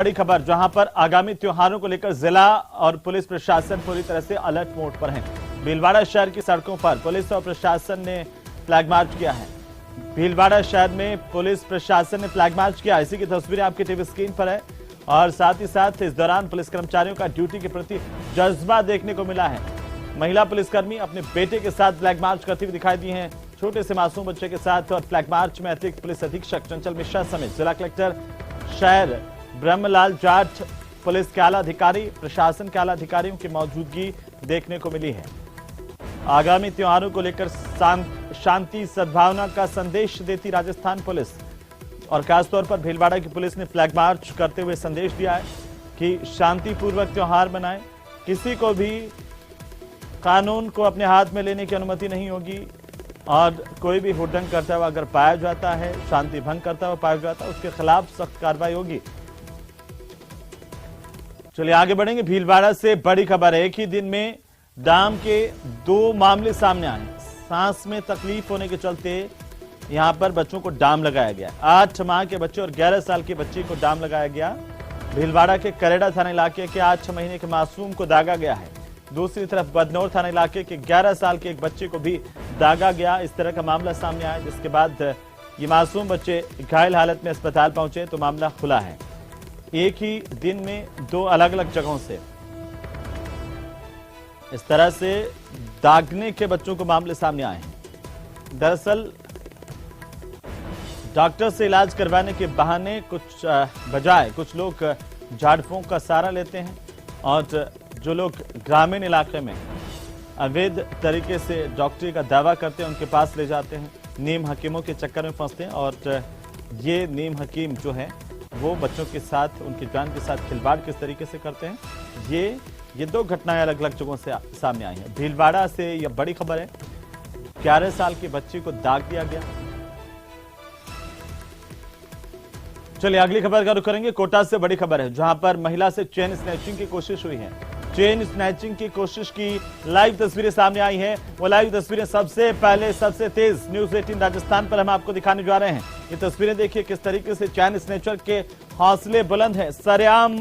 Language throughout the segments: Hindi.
बड़ी खबर, जहां पर आगामी त्योहारों को लेकर जिला और पुलिस प्रशासन पूरी तरह से अलर्ट मोड पर है। भीलवाड़ा शहर की सड़कों पर पुलिस और प्रशासन ने फ्लैग मार्च किया है। भीलवाड़ा शहर में पुलिस प्रशासन ने फ्लैग मार्च किया। इसी की तस्वीरें आपकी टीवी स्क्रीन पर है और साथ ही साथ इस दौरान पुलिस कर्मचारियों का ड्यूटी के प्रति जज्बा देखने को मिला है। महिला पुलिसकर्मी अपने बेटे के साथ फ्लैग मार्च करते हुए दिखाई दी हैं, छोटे से मासूम बच्चे के साथ। और फ्लैग मार्च में अतिरिक्त पुलिस अधीक्षक चंचल मिश्रा समेत जिला कलेक्टर शहर ब्रह्मलाल जाट, पुलिस के आला अधिकारी, प्रशासन के आला अधिकारियों की मौजूदगी देखने को मिली है। आगामी त्योहारों को लेकर शांति सद्भावना का संदेश देती राजस्थान पुलिस और खासतौर पर भीलवाड़ा की पुलिस ने फ्लैग मार्च करते हुए संदेश दिया है कि शांतिपूर्वक त्योहार मनाएं, किसी को भी कानून को अपने हाथ में लेने की अनुमति नहीं होगी और कोई भी हुड़दंग करता हुआ अगर पाया जाता है, शांति भंग करता हुआ पाया जाता है, उसके खिलाफ सख्त कार्रवाई होगी। चलिए आगे बढ़ेंगे। भीलवाड़ा से बड़ी खबर है। एक ही दिन में डाम के 2 मामले सामने आए। सांस में तकलीफ होने के चलते यहां पर बच्चों को डाम लगाया गया। 8 माह के बच्चे और 11 साल की बच्ची को डाम लगाया गया। भीलवाड़ा के करेड़ा थाना इलाके के 8 महीने के मासूम को दागा गया है। दूसरी तरफ बदनौर थाना इलाके के 11 साल के एक बच्चे को भी दागा गया। इस तरह का मामला सामने आया, जिसके बाद ये मासूम बच्चे घायल हालत में अस्पताल पहुंचे तो मामला खुला है। एक ही दिन में 2 अलग अलग जगहों से इस तरह से दागने के बच्चों को मामले सामने आए हैं। दरअसल डॉक्टर से इलाज करवाने के बहाने बजाय कुछ लोग झाड़ फूंक का सहारा लेते हैं और जो लोग ग्रामीण इलाके में अवैध तरीके से डॉक्टरी का दावा करते हैं उनके पास ले जाते हैं, नीम हकीमों के चक्कर में फंसते हैं। और ये नीम हकीम जो है वो बच्चों के साथ, उनकी जान के साथ खिलवाड़ किस तरीके से करते हैं, ये 2 घटनाएं अलग अलग जगहों से सामने आई हैं। भीलवाड़ा से यह बड़ी खबर है। 11 साल की बच्ची को दाग दिया गया। चलिए अगली खबर का रुख करेंगे। कोटा से बड़ी खबर है, जहां पर महिला से चेन स्नैचिंग की कोशिश हुई है। चेन स्नैचिंग की कोशिश की लाइव तस्वीरें सामने आई हैं। वो लाइव तस्वीरें सबसे पहले, सबसे तेज न्यूज 18 राजस्थान पर हम आपको दिखाने जा रहे हैं। ये तस्वीरें देखिए किस तरीके से चैन स्नैचर के हौसले बुलंद हैं। सरेआम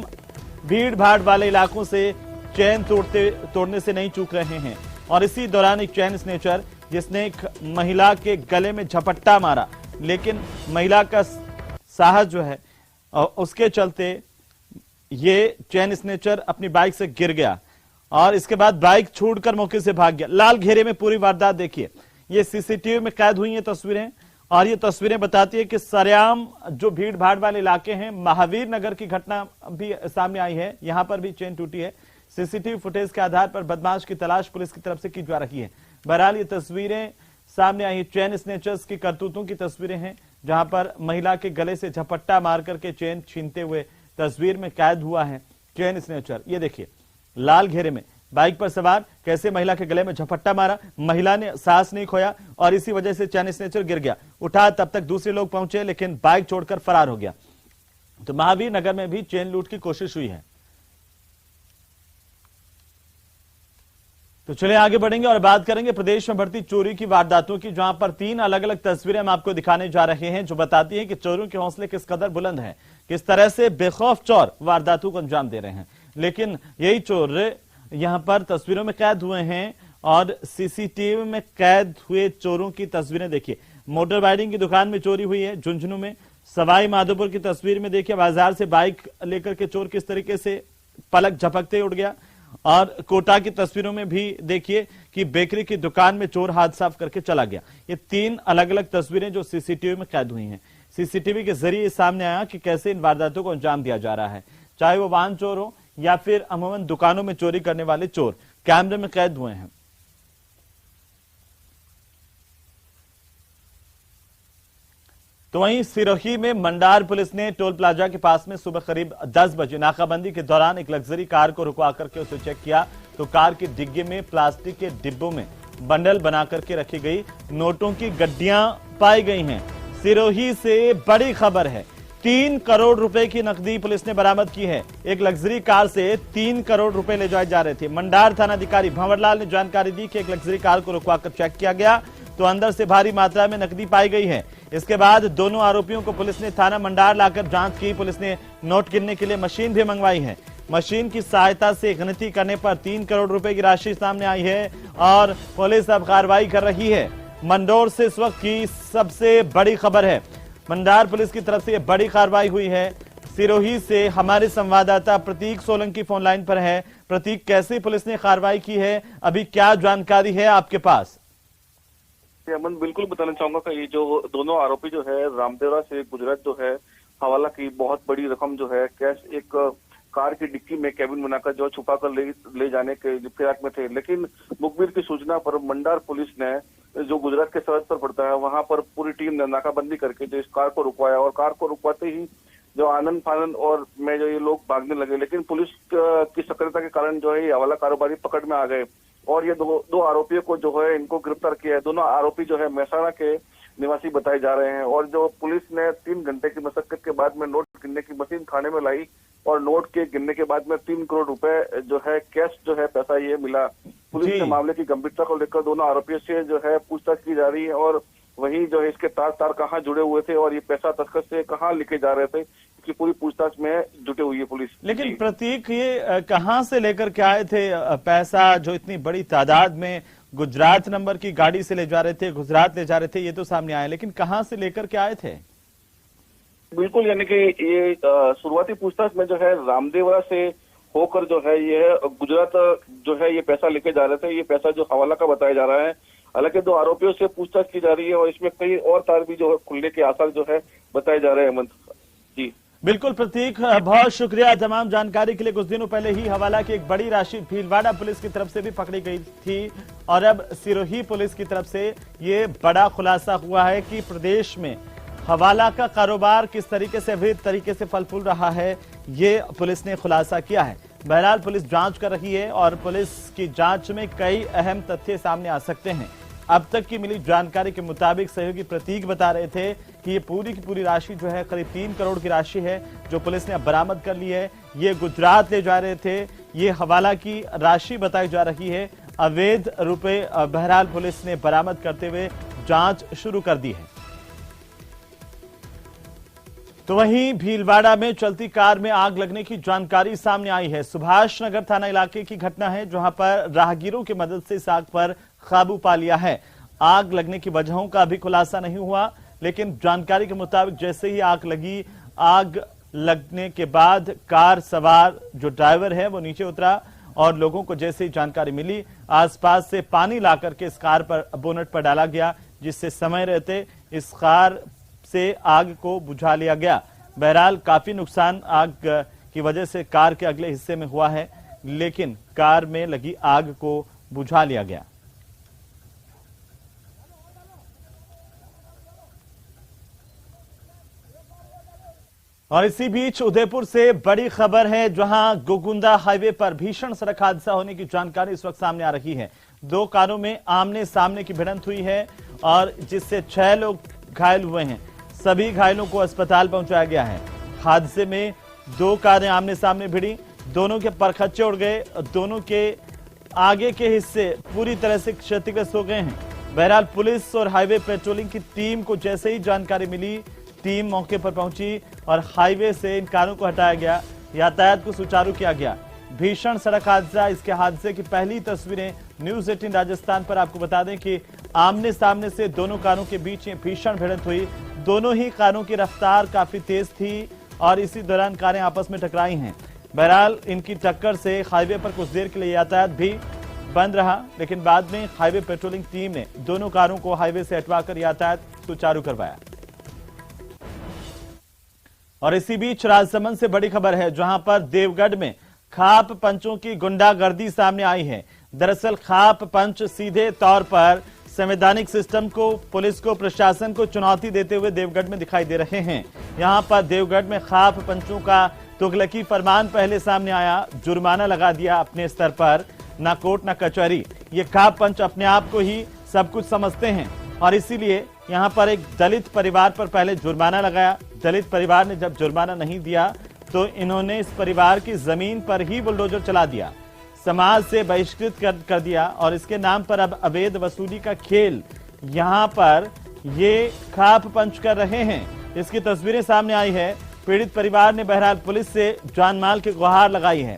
भीड़ भाड़ वाले इलाकों से चैन तोड़ने से नहीं चूक रहे हैं। और इसी दौरान एक चैन स्नैचर जिसने एक महिला के गले में झपट्टा मारा, लेकिन महिला का साहस जो है उसके चलते ये चैन स्नैचर अपनी बाइक से गिर गया और इसके बाद बाइक छोड़कर मौके से भाग गया। लाल घेरे में पूरी वारदात देखिए। ये सीसीटीवी में कैद हुई हैं तस्वीरें और ये तस्वीरें बताती है कि सरेआम जो भीड़ भाड़ वाले इलाके हैं, महावीर नगर की घटना भी सामने आई है। यहां पर भी चेन टूटी है। सीसीटीवी फुटेज के आधार पर बदमाश की तलाश पुलिस की तरफ से की जा रही है। बहरहाल ये तस्वीरें सामने आई चैन स्नैचर्स की करतूतों की तस्वीरें हैं, जहां पर महिला के गले से झपट्टा मार करके चेन छीनते हुए तस्वीर में कैद हुआ है चेन स्नैचर। ये देखिए लाल घेरे में बाइक पर सवार कैसे महिला के गले में झपट्टा मारा, महिला ने सांस नहीं खोया और इसी वजह से चैन स्नैचर गिर गया। उठा तब तक दूसरे लोग पहुंचे लेकिन बाइक छोड़कर फरार हो गया। तो महावीर नगर में भी चेन लूट की कोशिश हुई है। तो चलिए आगे बढ़ेंगे और बात करेंगे प्रदेश में बढ़ती चोरी की वारदातों की, जहां पर 3 अलग अलग तस्वीरें हम आपको दिखाने जा रहे हैं जो बताती हैं कि चोरों के हौसले किस कदर बुलंद हैं, किस तरह से बेखौफ चोर वारदातों को अंजाम दे रहे हैं। लेकिन यही चोर यहां पर तस्वीरों में कैद हुए हैं और सीसीटीवी में कैद हुए चोरों की तस्वीरें देखिए। मोटर बाइडिंग की दुकान में चोरी हुई है झुंझुनू में। सवाई माधोपुर की तस्वीर में देखिए बाजार से बाइक लेकर के चोर किस तरीके से पलक झपकते उड़ गया। और कोटा की तस्वीरों में भी देखिए कि बेकरी की दुकान में चोर हाथ साफ करके चला गया। ये 3 अलग अलग तस्वीरें जो सीसीटीवी में कैद हुई हैं। सीसीटीवी के जरिए सामने आया कि कैसे इन वारदातों को अंजाम दिया जा रहा है, चाहे वो वाहन चोर हो या फिर अमूमन दुकानों में चोरी करने वाले चोर कैमरे में कैद हुए हैं। तो वहीं सिरोही में मंडार पुलिस ने टोल प्लाजा के पास में सुबह करीब 10 बजे नाकाबंदी के दौरान एक लग्जरी कार को रुकवा करके उसे चेक किया तो कार के डिग्गे में प्लास्टिक के डिब्बों में बंडल बना करके रखी गई नोटों की गड्डियां पाई गई हैं। सिरोही से बड़ी खबर है। 3 करोड़ रुपए की नकदी पुलिस ने बरामद की है। एक लग्जरी कार से 3 करोड़ रुपए ले जाए जा रहे थे। मंडार थाना अधिकारी भंवरलाल ने जानकारी दी कि एक लग्जरी कार को रुकवा कर चेक किया गया तो अंदर से भारी मात्रा में नकदी पाई गई है। इसके बाद दोनों आरोपियों को पुलिस ने थाना मंडार लाकर जांच की। पुलिस ने नोट गिनने के लिए मशीन भी मंगवाई है। मशीन की सहायता से गिनती करने पर 3 करोड़ रुपए की राशि सामने आई है और पुलिस अब कार्रवाई कर रही है। मंदौर से इस वक्त की सबसे बड़ी खबर है। मंडार पुलिस की तरफ से बड़ी कार्रवाई हुई है। सिरोही से हमारे संवाददाता प्रतीक सोलंकी फोन लाइन पर है। प्रतीक, कैसे पुलिस ने कार्रवाई की है, अभी क्या जानकारी है आपके पास? अमन, बिल्कुल बताना चाहूंगा कि ये जो दोनों आरोपी जो है रामदेवरा से गुजरात जो है हवाला की बहुत बड़ी रकम जो है कैश एक कार की डिक्की में कैबिन बनाकर जो छुपा कर ले जाने के फिराक में थे। लेकिन मुखबिर की सूचना पर मंडार पुलिस ने जो गुजरात के सरहद पर पड़ता है वहां पर पूरी टीम ने नाकाबंदी करके जो इस कार को रुकवाया और कार को रुकवाते ही जो आनंद फानंद और में जो ये लोग भागने लगे। लेकिन पुलिस की सक्रियता के कारण जो है ये हवाला कारोबारी पकड़ में आ गए और ये दो आरोपियों को जो है इनको गिरफ्तार किया है। दोनों आरोपी जो है महसाणा के निवासी बताए जा रहे हैं और जो पुलिस ने 3 घंटे की मशक्कत के बाद में नोट गिनने की मशीन थाने में लाई और नोट के गिनने के बाद में 3 करोड़ रुपए जो है कैश जो है पैसा ये मिला। पुलिस ने मामले की गंभीरता को लेकर दोनों आरोपियों से जो है पूछताछ की जा रही है और वही जो है इसके तार कहाँ जुड़े हुए थे और ये पैसा तस्कर से कहाँ लेके जा रहे थे, इसकी पूरी पूछताछ में जुटे हुई है पुलिस। लेकिन प्रतीक, ये कहाँ से लेकर के आए थे पैसा, जो इतनी बड़ी तादाद में गुजरात नंबर की गाड़ी से ले जा रहे थे, गुजरात ले जा रहे थे, ये तो सामने आया, लेकिन कहाँ से लेकर के आए थे? बिल्कुल, यानी कि ये शुरुआती पूछताछ में जो है रामदेवरा से होकर जो है ये गुजरात जो है ये पैसा लेके जा रहे थे। ये पैसा जो हवाला का बताया जा रहा है। हालांकि 2 आरोपियों से पूछताछ की जा रही है और इसमें कई और तार भी जो है खुलने के आसार जो है बताए जा रहे हैं। जी बिल्कुल प्रतीक, बहुत शुक्रिया तमाम जानकारी के लिए। कुछ दिनों पहले ही हवाला की एक बड़ी राशि भीलवाड़ा पुलिस की तरफ से भी पकड़ी गई थी और अब सिरोही पुलिस की तरफ से ये बड़ा खुलासा हुआ है कि प्रदेश में हवाला का कारोबार किस तरीके से अवैध तरीके से फल फूल रहा है, ये पुलिस ने खुलासा किया है। बहरहाल पुलिस जांच कर रही है और पुलिस की जांच में कई अहम तथ्य सामने आ सकते हैं। अब तक की मिली जानकारी के मुताबिक सहयोगी प्रतीक बता रहे थे कि ये पूरी की पूरी राशि जो है करीब 3 करोड़ की राशि है जो पुलिस ने अब बरामद कर ली है। ये गुजरात ले जा रहे थे, ये हवाला की राशि बताई जा रही है। अवैध रुपए बहरहाल पुलिस ने बरामद करते हुए जांच शुरू कर दी है। तो वहीं भीलवाड़ा में चलती कार में आग लगने की जानकारी सामने आई है। सुभाष नगर थाना इलाके की घटना है जहां पर राहगीरों की मदद से इस आग पर काबू पा लिया है। आग लगने की वजहों का भी खुलासा नहीं हुआ, लेकिन जानकारी के मुताबिक जैसे ही आग लगी, आग लगने के बाद कार सवार जो ड्राइवर है वो नीचे उतरा और लोगों को जैसे ही जानकारी मिली आसपास से पानी लाकर के इस कार पर बोनट पर डाला गया, जिससे समय रहते इस कार से आग को बुझा लिया गया। बहरहाल काफी नुकसान आग की वजह से कार के अगले हिस्से में हुआ है, लेकिन कार में लगी आग को बुझा लिया गया। और इसी बीच उदयपुर से बड़ी खबर है जहां गोकुंदा हाईवे पर भीषण सड़क हादसा होने की जानकारी इस वक्त सामने आ रही है। 2 कारों में आमने सामने की भिड़ंत हुई है और जिससे 6 लोग घायल हुए हैं। सभी घायलों को अस्पताल पहुंचाया गया है। हादसे में 2 कारें आमने सामने भिड़ी, दोनों के परखच्चे उड़ गए, दोनों के आगे के हिस्से पूरी तरह से क्षतिग्रस्त हो गए हैं। बहरहाल पुलिस और हाईवे पेट्रोलिंग की टीम को जैसे ही जानकारी मिली, टीम मौके पर पहुंची और हाईवे से इन कारों को हटाया गया, यातायात को सुचारू किया गया। भीषण सड़क हादसा, इसके हादसे की पहली तस्वीरें न्यूज 18 राजस्थान पर। आपको बता दें कि आमने सामने से दोनों कारों के बीच में भीषण भिड़ंत हुई। दोनों ही कारों की रफ्तार काफी तेज थी और इसी दौरान कारें आपस में टकराई हैं। बहरहाल इनकी टक्कर से हाईवे पर कुछ देर के लिए यातायात भी बंद रहा, लेकिन बाद में हाईवे पेट्रोलिंग टीम ने दोनों कारों को हाईवे से हटवाकर यातायात सुचारू करवाया। और इसी बीच राजसमंद से बड़ी खबर है जहां पर देवगढ़ में खाप पंचों की गुंडागर्दी सामने आई है। दरअसल खाप पंच सीधे तौर पर संवैधानिक सिस्टम को, पुलिस को, प्रशासन को चुनौती देते हुए देवगढ़ में दिखाई दे रहे हैं। यहां पर देवगढ़ में खाप पंचों का तुगलकी फरमान पहले सामने आया, जुर्माना लगा दिया अपने स्तर पर, ना कोर्ट ना कचहरी। ये खाप पंच अपने आप को ही सब कुछ समझते हैं और इसीलिए यहां पर एक दलित परिवार पर पहले जुर्माना लगाया। दलित परिवार ने जब जुर्माना नहीं दिया तो इन्होंने इस परिवार की जमीन पर ही बुलडोजर चला दिया, समाज से बहिष्कृत कर दिया और इसके नाम पर अब अवैध वसूली का खेल यहां पर ये खाप पंच कर रहे हैं। इसकी तस्वीरें सामने आई है। पीड़ित परिवार ने बहरहाल पुलिस से जानमाल की गुहार लगाई है।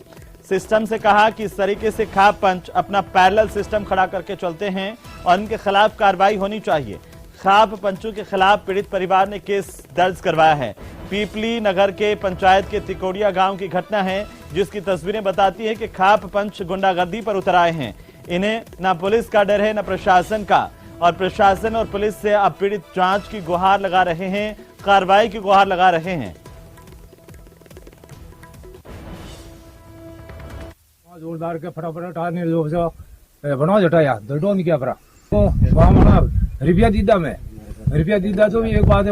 सिस्टम से कहा कि इस तरीके से खाप पंच अपना पैरेलल सिस्टम खड़ा करके चलते हैं और इनके खिलाफ कार्रवाई होनी चाहिए। खाप पंचों के खिलाफ पीड़ित परिवार ने केस दर्ज करवाया है। पीपली नगर के पंचायत के तिकोड़िया गांव की घटना है, जिसकी तस्वीरें बताती है कि खाप पंच गुंडागर्दी पर उतर आए हैं। इन्हें न पुलिस का डर है न प्रशासन का, और प्रशासन और पुलिस से अब पीड़ित जांच की गुहार लगा रहे हैं, कार्रवाई की गुहार लगा रहे हैं। जोरदार के फटाफट आने बना जटाया दर्दों नहीं क्या फरा वहाँ रुपया दीदा तो भी एक बात है।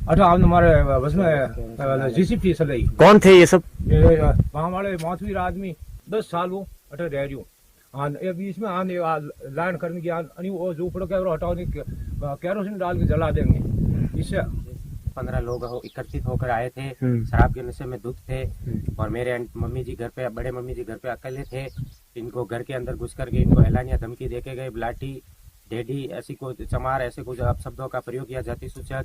अच्छा हम हमारे बस में जीसीपी चलाई। कौन थे ये सब? वहाँ वाले माथवीर आदमी 10 साल वो अटर रह रही हूँ बीच में आने लाइन करने की वो जो पड़ो क्या हटाने कैरोसिन डाल के जला देंगे। इससे 15 लोग एकत्रित होकर आए थे। शराब के नशे में धुत थे और मेरे मम्मी जी घर पे, बड़े मम्मी जी घर पे अकेले थे। इनको घर के अंदर घुस करके इनको एलानिया धमकी देके गए, ब्लाटी डेडी ऐसी कुछ चमार ऐसे कुछ अपशब्दों का प्रयोग किया जाति सूचक,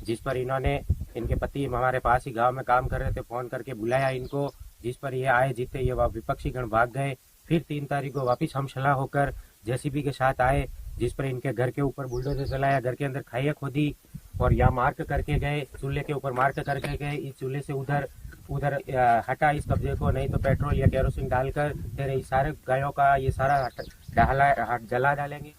जिस पर इन्होंने इनके पति हमारे पास ही गांव में काम कर रहे थे, फोन करके बुलाया इनको, जिस पर ये आए। जीते ये विपक्षी गण भाग गए। फिर 3 तारीख को वापिस हम सलाह होकर जेसीबी के साथ आए, जिस पर इनके घर के ऊपर बुलडोजर चलाया, घर के अंदर खाइया खोदी और यहाँ मार्क करके गए, चूल्हे के ऊपर मार्क करके गए। इस चूल्हे से उधर हटा इस कब्जे को, नहीं तो पेट्रोल या केरोसिन डालकर तेरे सारे गायों का ये सारा जला डालेंगे।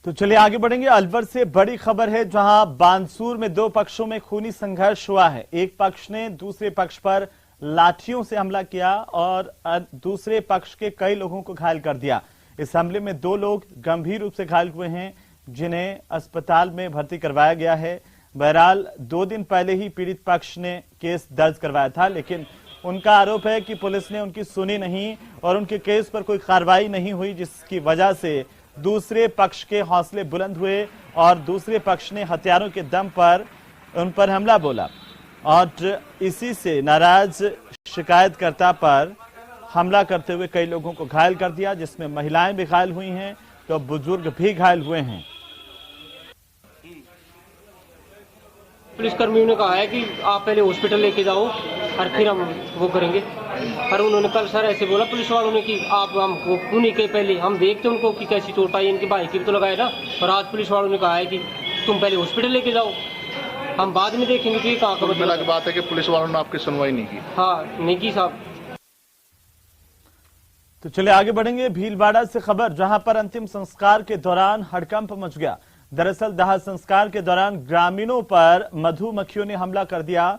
तो चलिए आगे बढ़ेंगे। अलवर से बड़ी खबर है, जहां बानसूर में 2 पक्षों में खूनी संघर्ष हुआ है। एक पक्ष ने दूसरे पक्ष पर लाठियों से हमला किया और दूसरे पक्ष के कई लोगों को घायल कर दिया। इस हमले में 2 लोग गंभीर रूप से घायल हुए हैं, जिन्हें अस्पताल में भर्ती करवाया गया है। बहरहाल 2 दिन पहले ही पीड़ित पक्ष ने केस दर्ज करवाया था, लेकिन उनका आरोप है कि पुलिस ने उनकी सुनी नहीं और उनके केस पर कोई कार्रवाई नहीं हुई, जिसकी वजह से दूसरे पक्ष के हौसले बुलंद हुए और दूसरे पक्ष ने हथियारों के दम पर उन पर हमला बोला और इसी से नाराज शिकायतकर्ता पर हमला करते हुए कई लोगों को घायल कर दिया, जिसमें महिलाएं भी घायल हुई हैं तो बुजुर्ग भी घायल हुए हैं। पुलिसकर्मियों ने कहा है कि आप पहले हॉस्पिटल लेके जाओ और फिर हम वो करेंगे। और उन्होंने कल सर ऐसे बोला पुलिस वालों ने कि आप हमको उन्हीं के पहले हम देखते उनको कि कैसी चोट आई, इनके भाई की भी तो लगाया ना। और आज पुलिस वालों ने कहा है कि तुम पहले हॉस्पिटल लेके जाओ, हम बाद में देखेंगे कि कहाँ का मतलब। बात है कि पुलिस वालों ने आपकी सुनवाई नहीं की। हाँ नहीं की साहब। तो चलिए आगे बढ़ेंगे। भीलवाड़ा से खबर, जहां पर अंतिम संस्कार के दौरान हड़कंप मच गया। दरअसल दाह संस्कार के दौरान ग्रामीणों पर मधुमक्खियों ने हमला कर दिया,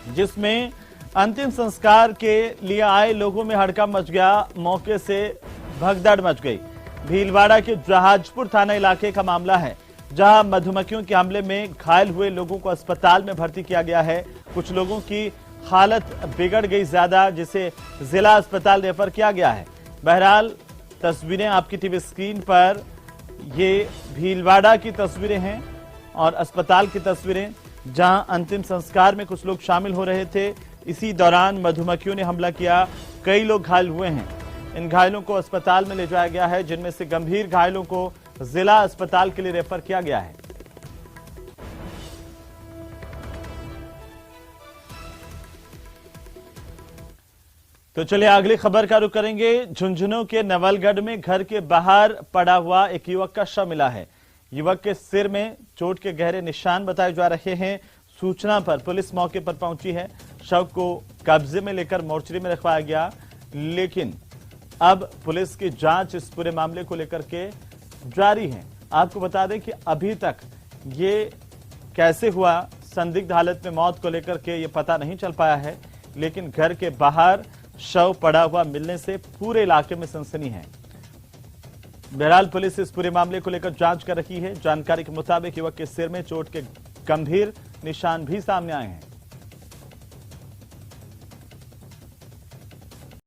जिसमें अंतिम संस्कार के लिए आए लोगों में हड़कंप मच गया। मौके से भगदड़ मच गई। भीलवाड़ा के जहाजपुर थाना इलाके का मामला है, जहां मधुमक्खियों के हमले में घायल हुए लोगों को अस्पताल में भर्ती किया गया है। कुछ लोगों की हालत बिगड़ गई ज्यादा, जिसे जिला अस्पताल रेफर किया गया है। बहरहाल तस्वीरें आपकी टीवी स्क्रीन पर, ये भीलवाड़ा की तस्वीरें हैं और अस्पताल की तस्वीरें, जहां अंतिम संस्कार में कुछ लोग शामिल हो रहे थे। इसी दौरान मधुमक्खियों ने हमला किया, कई लोग घायल हुए हैं। इन घायलों को अस्पताल में ले जाया गया है, जिनमें से गंभीर घायलों को जिला अस्पताल के लिए रेफर किया गया है। तो चलिए अगली खबर का रुख करेंगे। झुंझुनू के नवलगढ़ में घर के बाहर पड़ा हुआ एक युवक का शव मिला है। युवक के सिर में चोट के गहरे निशान बताए जा रहे हैं। सूचना पर पुलिस मौके पर पहुंची है। शव को कब्जे में लेकर मोर्चरी में रखवाया गया, लेकिन अब पुलिस की जांच इस पूरे मामले को लेकर के जारी है। आपको बता दें कि अभी तक ये कैसे हुआ, संदिग्ध हालत में मौत को लेकर के ये पता नहीं चल पाया है, लेकिन घर के बाहर शव पड़ा हुआ मिलने से पूरे इलाके में सनसनी है। बहरहाल पुलिस इस पूरे मामले को लेकर जांच कर रही है। जानकारी के मुताबिक युवक के सिर में चोट के गंभीर निशान भी सामने आए हैं।